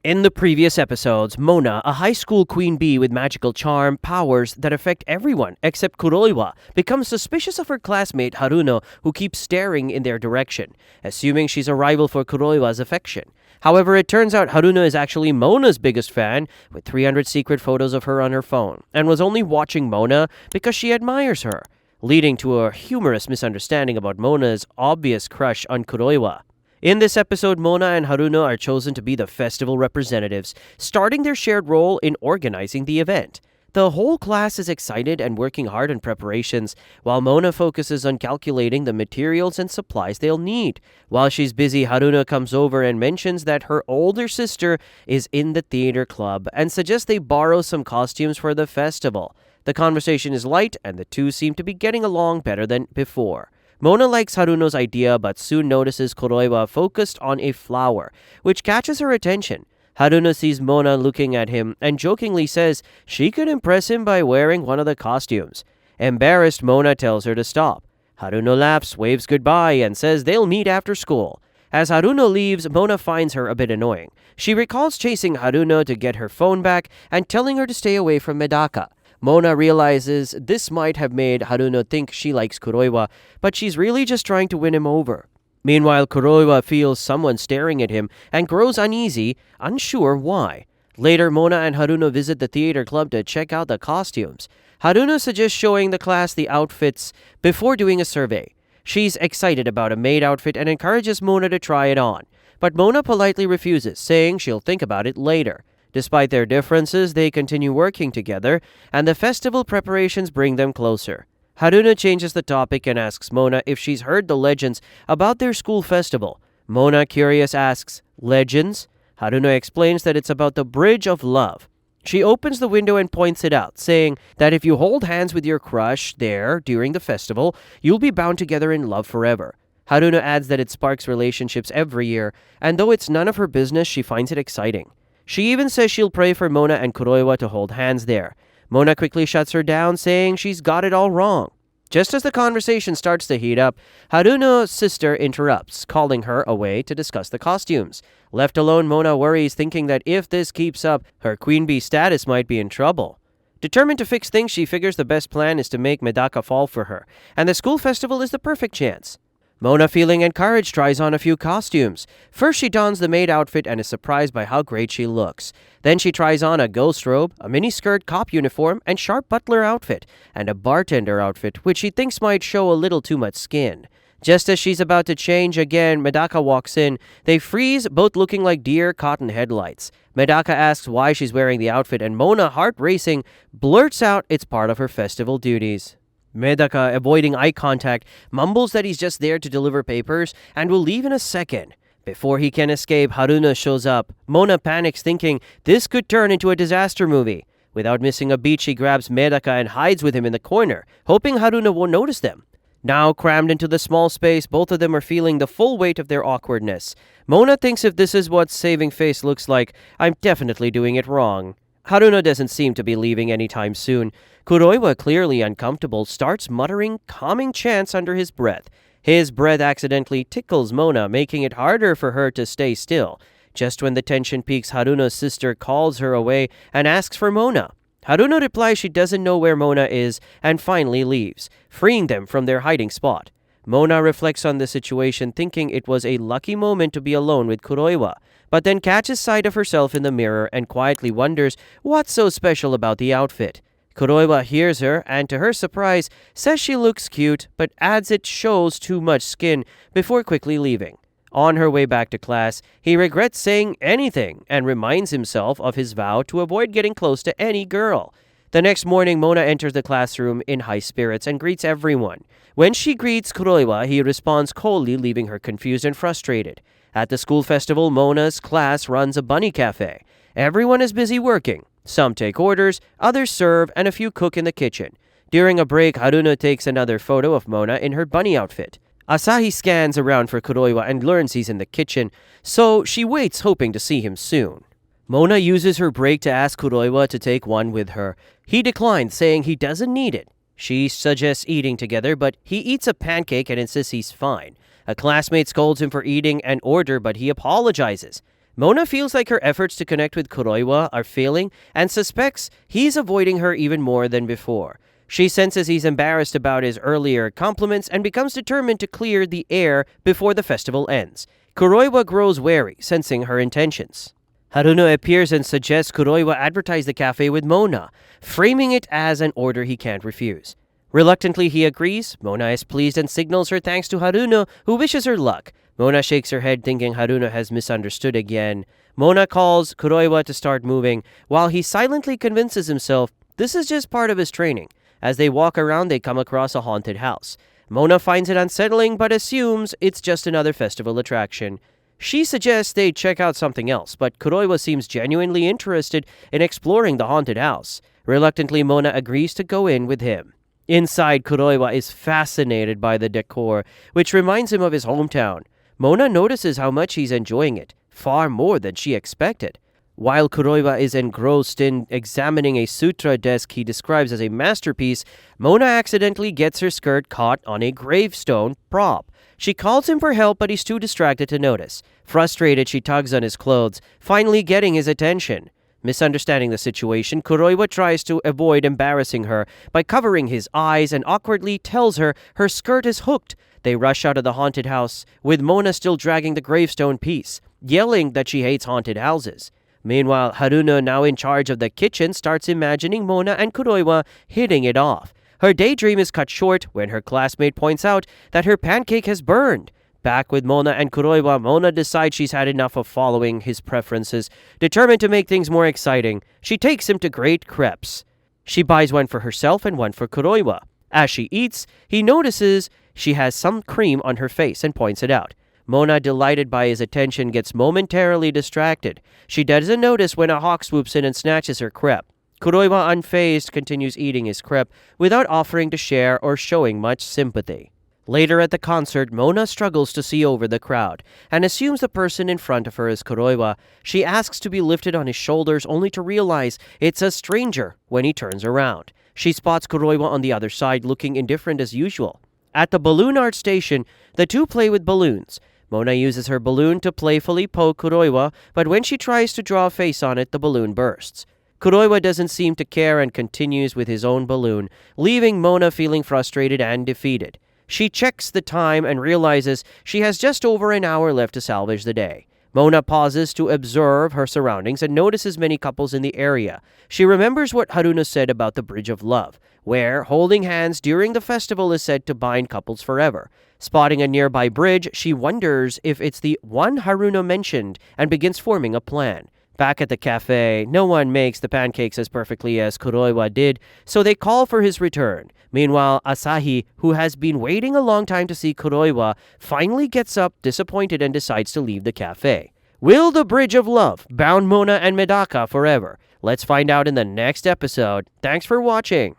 In the previous episodes, Mona, a high school queen bee with magical charm powers that affect everyone except Kuroiwa, becomes suspicious of her classmate Haruno, who keeps staring in their direction, assuming she's a rival for Kuroiwa's affection. However, it turns out Haruno is actually Mona's biggest fan, with 300 secret photos of her on her phone, and was only watching Mona because she admires her, leading to a humorous misunderstanding about Mona's obvious crush on Kuroiwa. In this episode, Mona and Haruno are chosen to be the festival representatives, starting their shared role in organizing the event. The whole class is excited and working hard on preparations, while Mona focuses on calculating the materials and supplies they'll need. While she's busy, Haruno comes over and mentions that her older sister is in the theater club and suggests they borrow some costumes for the festival. The conversation is light, and the two seem to be getting along better than before. Mona likes Haruno's idea but soon notices Kuroiwa focused on a flower, which catches her attention. Haruno sees Mona looking at him and jokingly says she could impress him by wearing one of the costumes. Embarrassed, Mona tells her to stop. Haruno laughs, waves goodbye, and says they'll meet after school. As Haruno leaves, Mona finds her a bit annoying. She recalls chasing Haruno to get her phone back and telling her to stay away from Medaka. Mona realizes this might have made Haruno think she likes Kuroiwa, but she's really just trying to win him over. Meanwhile, Kuroiwa feels someone staring at him and grows uneasy, unsure why. Later, Mona and Haruno visit the theater club to check out the costumes. Haruno suggests showing the class the outfits before doing a survey. She's excited about a maid outfit and encourages Mona to try it on, but Mona politely refuses, saying she'll think about it later. Despite their differences, they continue working together, and the festival preparations bring them closer. Haruno changes the topic and asks Mona if she's heard the legends about their school festival. Mona, curious, asks, "Legends?" Haruno explains that it's about the Bridge of Love. She opens the window and points it out, saying that if you hold hands with your crush there during the festival, you'll be bound together in love forever. Haruno adds that it sparks relationships every year, and though it's none of her business, she finds it exciting. She even says she'll pray for Mona and Kuroiwa to hold hands there. Mona quickly shuts her down, saying she's got it all wrong. Just as the conversation starts to heat up, Haruno's sister interrupts, calling her away to discuss the costumes. Left alone, Mona worries, thinking that if this keeps up, her queen bee status might be in trouble. Determined to fix things, she figures the best plan is to make Medaka fall for her, and the school festival is the perfect chance. Mona, feeling encouraged, tries on a few costumes. First, she dons the maid outfit and is surprised by how great she looks. Then she tries on a ghost robe, a miniskirt, cop uniform, and sharp butler outfit, and a bartender outfit, which she thinks might show a little too much skin. Just as she's about to change again, Medaka walks in. They freeze, both looking like deer caught in headlights. Medaka asks why she's wearing the outfit, and Mona, heart racing, blurts out it's part of her festival duties. Medaka, avoiding eye contact, mumbles that he's just there to deliver papers and will leave in a second. Before he can escape, Haruna shows up. Mona panics, thinking this could turn into a disaster movie. Without missing a beat, she grabs Medaka and hides with him in the corner, hoping Haruna won't notice them. Now crammed into the small space, both of them are feeling the full weight of their awkwardness. Mona thinks if this is what saving face looks like, I'm definitely doing it wrong. Haruna doesn't seem to be leaving anytime soon. Kuroiwa, clearly uncomfortable, starts muttering calming chants under his breath. His breath accidentally tickles Mona, making it harder for her to stay still. Just when the tension peaks, Haruno's sister calls her away and asks for Mona. Haruno replies she doesn't know where Mona is and finally leaves, freeing them from their hiding spot. Mona reflects on the situation, thinking it was a lucky moment to be alone with Kuroiwa, but then catches sight of herself in the mirror and quietly wonders what's so special about the outfit. Kuroiwa hears her and, to her surprise, says she looks cute, but adds it shows too much skin before quickly leaving. On her way back to class, he regrets saying anything and reminds himself of his vow to avoid getting close to any girl. The next morning, Mona enters the classroom in high spirits and greets everyone. When she greets Kuroiwa, he responds coldly, leaving her confused and frustrated. At the school festival, Mona's class runs a bunny cafe. Everyone is busy working. Some take orders, others serve, and a few cook in the kitchen. During a break, Haruna takes another photo of Mona in her bunny outfit. Asahi scans around for Kuroiwa and learns he's in the kitchen, so she waits hoping to see him soon. Mona uses her break to ask Kuroiwa to take one with her. He declines, saying he doesn't need it. She suggests eating together, but he eats a pancake and insists he's fine. A classmate scolds him for eating an order, but he apologizes. Mona feels like her efforts to connect with Kuroiwa are failing and suspects he's avoiding her even more than before. She senses he's embarrassed about his earlier compliments and becomes determined to clear the air before the festival ends. Kuroiwa grows wary, sensing her intentions. Haruno appears and suggests Kuroiwa advertise the cafe with Mona, framing it as an order he can't refuse. Reluctantly, he agrees. Mona is pleased and signals her thanks to Haruno, who wishes her luck. Mona shakes her head, thinking Haruno has misunderstood again. Mona calls Kuroiwa to start moving, while he silently convinces himself this is just part of his training. As they walk around, they come across a haunted house. Mona finds it unsettling, but assumes it's just another festival attraction. She suggests they check out something else, but Kuroiwa seems genuinely interested in exploring the haunted house. Reluctantly, Mona agrees to go in with him. Inside, Kuroiwa is fascinated by the decor, which reminds him of his hometown. Mona notices how much he's enjoying it, far more than she expected. While Kuroiwa is engrossed in examining a sutra desk he describes as a masterpiece, Mona accidentally gets her skirt caught on a gravestone prop. She calls him for help, but he's too distracted to notice. Frustrated, she tugs on his clothes, finally getting his attention. Misunderstanding the situation, Kuroiwa tries to avoid embarrassing her by covering his eyes and awkwardly tells her her skirt is hooked. They rush out of the haunted house, with Mona still dragging the gravestone piece, yelling that she hates haunted houses. Meanwhile, Haruno, now in charge of the kitchen, starts imagining Mona and Kuroiwa hitting it off. Her daydream is cut short when her classmate points out that her pancake has burned. Back with Mona and Kuroiwa, Mona decides she's had enough of following his preferences. Determined to make things more exciting, she takes him to Great Crepes. She buys one for herself and one for Kuroiwa. As she eats, he notices she has some cream on her face and points it out. Mona, delighted by his attention, gets momentarily distracted. She doesn't notice when a hawk swoops in and snatches her crepe. Kuroiwa, unfazed, continues eating his crepe without offering to share or showing much sympathy. Later at the concert, Mona struggles to see over the crowd and assumes the person in front of her is Kuroiwa. She asks to be lifted on his shoulders, only to realize it's a stranger when he turns around. She spots Kuroiwa on the other side, looking indifferent as usual. At the balloon art station, the two play with balloons. Mona uses her balloon to playfully poke Kuroiwa, but when she tries to draw a face on it, the balloon bursts. Kuroiwa doesn't seem to care and continues with his own balloon, leaving Mona feeling frustrated and defeated. She checks the time and realizes she has just over an hour left to salvage the day. Mona pauses to observe her surroundings and notices many couples in the area. She remembers what Haruna said about the Bridge of Love, where holding hands during the festival is said to bind couples forever. Spotting a nearby bridge, she wonders if it's the one Haruno mentioned and begins forming a plan. Back at the cafe, no one makes the pancakes as perfectly as Kuroiwa did, so they call for his return. Meanwhile, Asahi, who has been waiting a long time to see Kuroiwa, finally gets up disappointed and decides to leave the cafe. Will the Bridge of Love bound Mona and Medaka forever? Let's find out in the next episode. Thanks for watching.